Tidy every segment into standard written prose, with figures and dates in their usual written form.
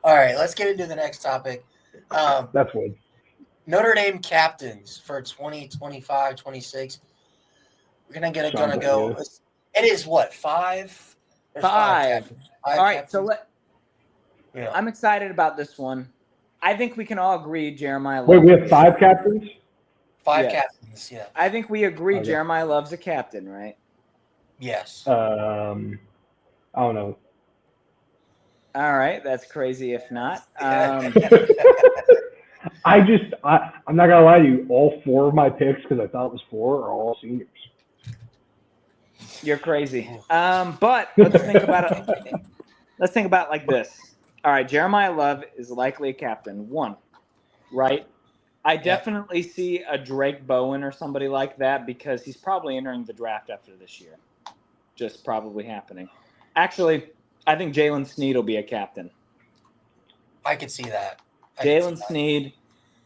All right, let's get into the next topic. That's good. Notre Dame captains for 2025-26. We're gonna go. It is what, 5? There's 5. All right, captains. so I'm excited about this one. I think we can all agree Jeremiah Wait, Love. we have 5 captains? 5 captains, yeah. I think we agree Jeremiah Love's a captain, right? Yes. I don't know. All right, that's crazy if not. I'm not gonna lie to you. All 4 of my picks, because I thought it was 4, are all seniors. You're crazy. But let's think about it. Let's think about it like this. All right, Jeremiah Love is likely a captain. 1, right? I definitely see a Drake Bowen or somebody like that because he's probably entering the draft after this year. Just probably happening. Actually, I think Jalen Sneed will be a captain. I could see that. Jalen Sneed,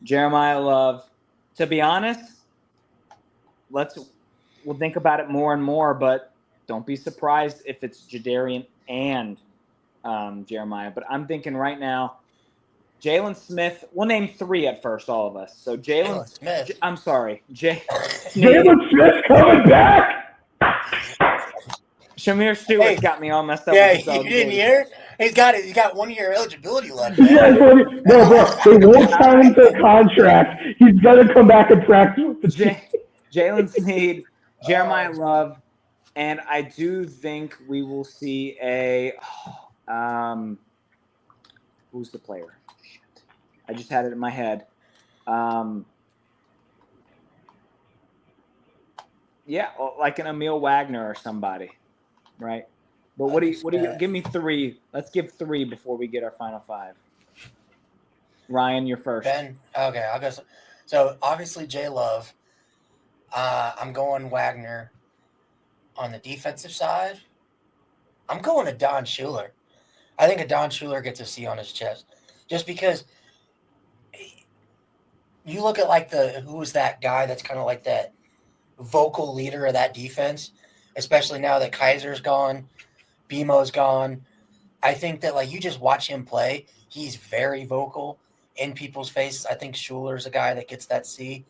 Jeremiah Love. To be honest, we'll think about it more and more, but don't be surprised if it's Jadarian and Jeremiah. But I'm thinking right now, Jalen Smith. We'll name 3 at first, all of us. So Jalen Smith. I'm sorry, Jalen Smith coming back. Shamir Stewart's got me all messed up. Yeah, you didn't hear? He's got 1 year eligibility left. Yeah, no, bro, they won't sign him to a contract. He's gonna come back and practice with the team. Jalen Sneed, Jeremiah Love, and I do think we will see a who's the player? Shit. I just had it in my head. Yeah, like an Emil Wagner or somebody, right? But what do you give me 3? Let's give 3 before we get our final 5. Ryan, you're first. Ben, okay, I'll go. So obviously J Love. I'm going Wagner. On the defensive side, I'm going to Don Schuler. I think a Don Schuler gets a C on his chest, just because you look at who's that guy that's kind of like that vocal leader of that defense, especially now that Kaiser's gone, BMO's gone. I think that you just watch him play, he's very vocal in people's faces. I think Schuler's a guy that gets that C.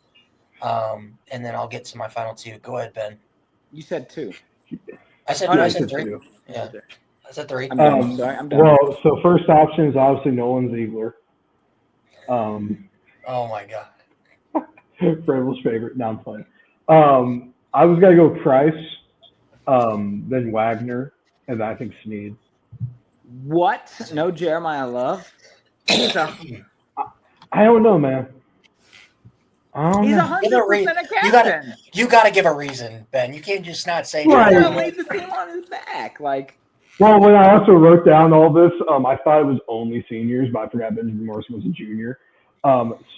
And then I'll get to my final 2. Go ahead, Ben. You said 2. I said 3. 2. Yeah, I said 3. I'm done. Sorry, I'm done. Well, so first option is obviously Nolan Ziegler. Oh my God. Fred's favorite. No, I'm playing. I was gonna go Price, then Wagner, and I think Sneed. What? No Jeremiah Love? I don't know, man. He's 100% a captain. You got to give a reason, Ben. You can't just not say. Right. Leave the team on his back, Well, when I also wrote down all this, I thought it was only seniors, but I forgot Benjamin Morrison was a junior.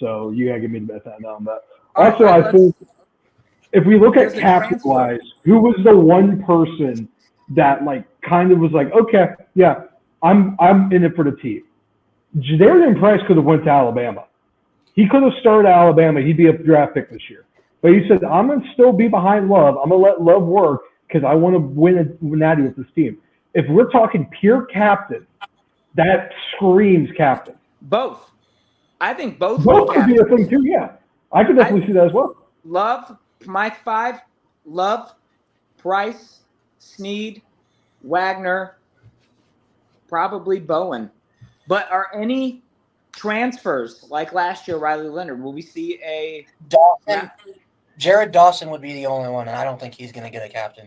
So you gotta give me the best hand on that. Also, I think if we look at captain-wise, who was the one person that kind of was okay, yeah, I'm in it for the team. Jadarian Price could have went to Alabama. He could have started at Alabama. He'd be a draft pick this year. But he said, I'm going to still be behind Love. I'm going to let Love work because I want to win a natty with this team. If we're talking pure captain, that screams captain. Both. I think both. Both could be a thing too, yeah. I could definitely see that as well. Love, my 5, Love, Price, Sneed, Wagner, probably Bowen. But are any transfers like last year, Riley Leonard? Will we see a Dawson? Jared Dawson would be the only one, and I don't think he's going to get a captain.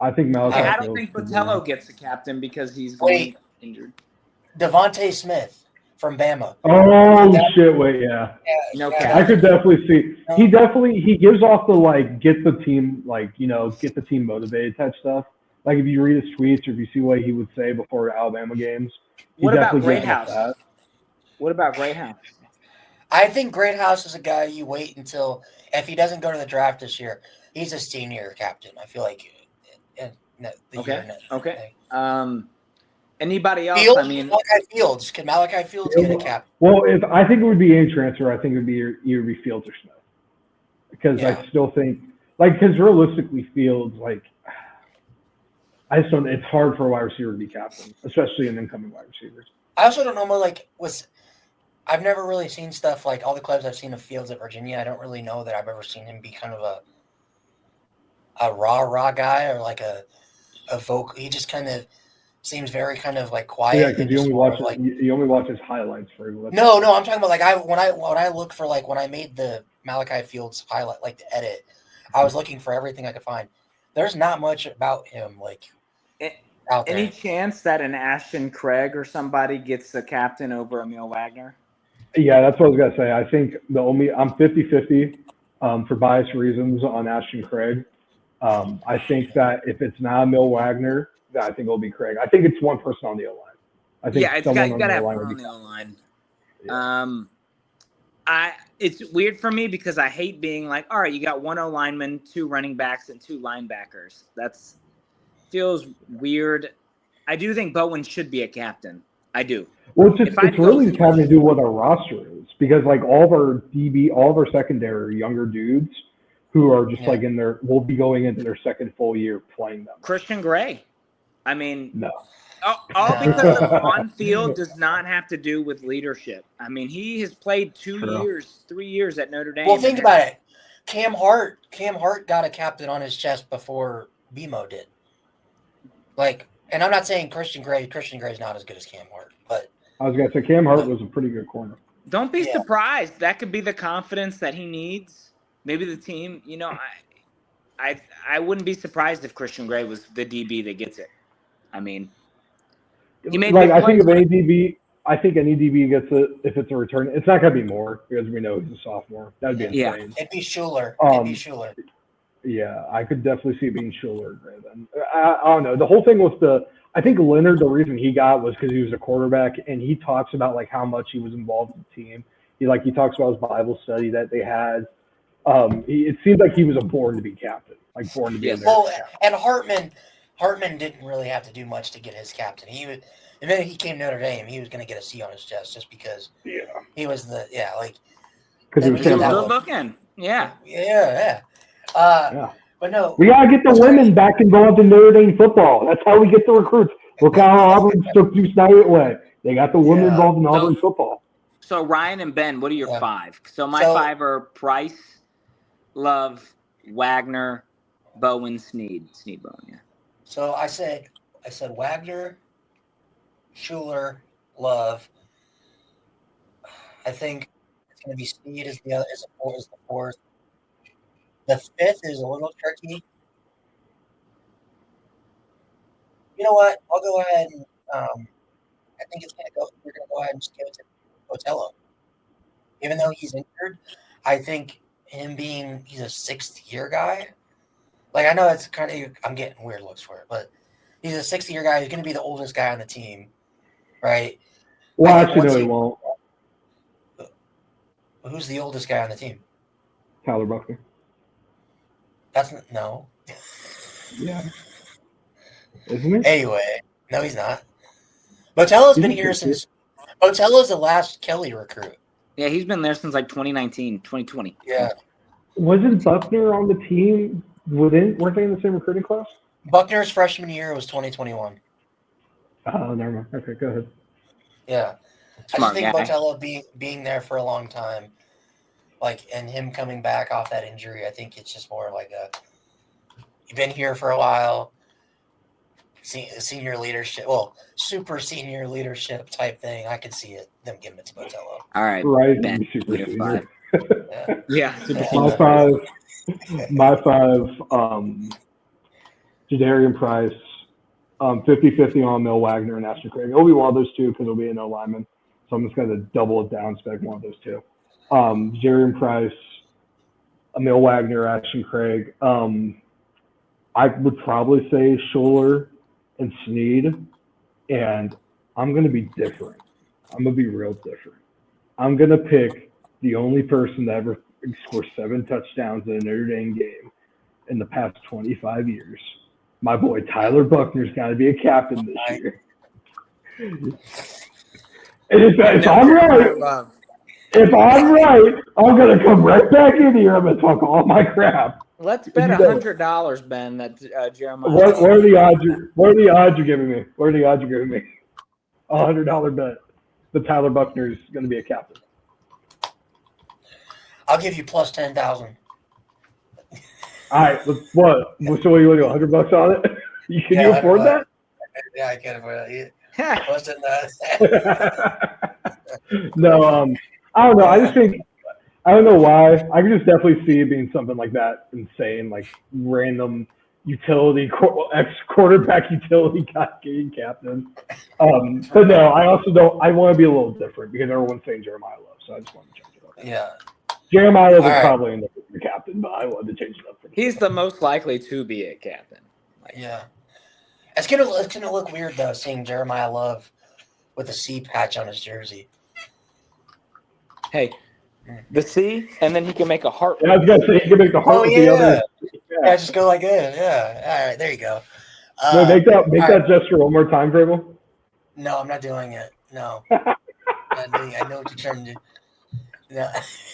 I think Malachi. I don't think Botello gets a captain because he's going injured. Devontae Smith from Bama. Oh shit! Wait, yeah. No I captain. could definitely see. He gives off the get the team get the team motivated type stuff. If you read his tweets or if you see what he would say before Alabama games. What about Greathouse? What about Greathouse? I think Greathouse is a guy you wait until, if he doesn't go to the draft this year, he's a senior captain. I feel like. Okay. Anybody else? Fields? I mean, Malachi Fields. Can Malachi Fields get a captain? Well, if I think it would be any transfer, I think it would be either Fields or Smith, because I still think because realistically Fields I just don't. It's hard for a wide receiver to be captain, especially an incoming wide receiver. I also don't know like I've never really seen stuff like all the clips I've seen of Fields at Virginia. I don't really know that I've ever seen him be kind of a raw guy or like a vocal. He just kind of seems very kind of like quiet. Yeah, because you only watch like, you only watch his highlights for him. No, I'm talking about like when I look for like when I made the Malachi Fields highlight like the edit, I was looking for everything I could find. There's not much about him like out there. Any chance that an Ashton Craig or somebody gets the captain over Emil Wagner? Yeah, that's what I was gonna say. I think I'm 50-50 for bias reasons on Ashton Craig. I think that if it's not Emil Wagner, I think it'll be Craig. I think it's one person on the O-line. I think you gotta have one on the O-line. Yeah. It's weird for me because I hate being like, all right, you got one O-lineman, 2 running backs, and 2 linebackers. That's feels weird. I do think Bowen should be a captain. I do. Well, it's really just having to do with our roster is because like all of our secondary are younger dudes who are just like will be going into their second full year playing them. Christian Gray. I mean, no. All because of on field does not have to do with leadership. I mean, he has played 3 years at Notre Dame. Well, think about it. Cam Hart got a captain on his chest before BMO did. Like, and I'm not saying Christian Gray's not as good as Cam Hart, but I was gonna say Cam Hart was a pretty good corner. Don't be surprised. That could be the confidence that he needs. Maybe the team, I wouldn't be surprised if Christian Gray was the DB that gets it. I mean, he made I think if any DB gets it, if it's a return, it's not gonna be more because we know he's a sophomore. That'd be insane. It'd be Schuler. Yeah, I could definitely see it being Schuler or Gray then. I don't know. The whole thing was I think Leonard, the reason he got was because he was a quarterback, and he talks about like how much he was involved in the team. He talks about his Bible study that they had. It seemed like he was born to be captain, like born to be in there. Well, and Hartman didn't really have to do much to get his captain. And then he came to Notre Dame, he was going to get a C on his chest just because he was because he was good looking. Yeah. But no, we gotta get the women back involved in Notre Dame football. That's how we get the recruits. Look how Auburn took Deuce Knight away. They got the women involved in Auburn football. So Ryan and Ben, what are your 5? So my 5 are Price, Love, Wagner, Bowen, Sneed, Bowen. Yeah. So I said Wagner, Schuler, Love. I think it's going to be Sneed is the 4th. The 5th is a little tricky. You know what? I'll go ahead and I think we're going to go ahead and just give it to Botello. Even though he's injured, I think he's a 6th-year guy. Like, I know it's kind of, I'm getting weird looks for it, but he's a 6th-year guy. He's going to be the oldest guy on the team, right? Well, actually, no, he won't. Who's the oldest guy on the team? Tyler Buckner. No. Yeah. Isn't he? Anyway, no, he's not. Botello's been here since. Botello's the last Kelly recruit. Yeah, he's been there since like 2019, 2020. Yeah. Wasn't Buckner on the team? Weren't they in the same recruiting class? Buckner's freshman year was 2021. Oh, never mind. Okay, go ahead. Yeah. Smart I just think guy. Botello being there for a long time, and him coming back off that injury, I think it's just more like you've been here for a while, senior leadership, super senior leadership type thing. I could see them giving it to Botello. All right. Right. Ben, Super senior. Yeah. My 5, Jadarian Price, 50-50 on Emil Wagner and Ashton Craig. It'll be one of those two because it'll be an O-lineman. So I'm just going to double it down, spec one of those two. Jadarian Price, Emil Wagner, Ashton Craig. I would probably say Schuler and Sneed, and I'm going to be different. I'm going to be real different. I'm going to pick the only person that ever scored 7 touchdowns in a Notre Dame game in the past 25 years. My boy Tyler Buckner's got to be a captain this year. And if I'm right, I'm going to come right back in here. I'm going to talk all my crap. Let's bet $100, Ben, that Jeremiah. What are the odds? What are the odds you're giving me? What are the odds you're giving me? $100 bet. that Tyler Buckner's going to be a captain. I'll give you plus 10,000. All right, what? So what do you want to do? $100 on it? Can you afford that? Yeah, I can afford it. Plus 10,000. No, I don't know. I just think I don't know why. I can just definitely see it being something like that, insane, like random ex-quarterback utility guy getting captain. But no, I also don't. I want to be a little different because everyone's saying Jeremiyah Love, so I just want to change it up. Yeah. Jeremiyah Love will probably end up being the captain, but I wanted to change it up. He's the most likely to be a captain. Yeah. It's gonna look weird though, seeing Jeremiyah Love with a C patch on his jersey. Hey, the C, and then he can make a heart. Yeah, I was gonna say he can make a heart with the other. Yeah, just go like this. Yeah. All right, there you go. No, make that gesture one more time, Grable. No, I'm not doing it. No. I know what you're trying to do. No.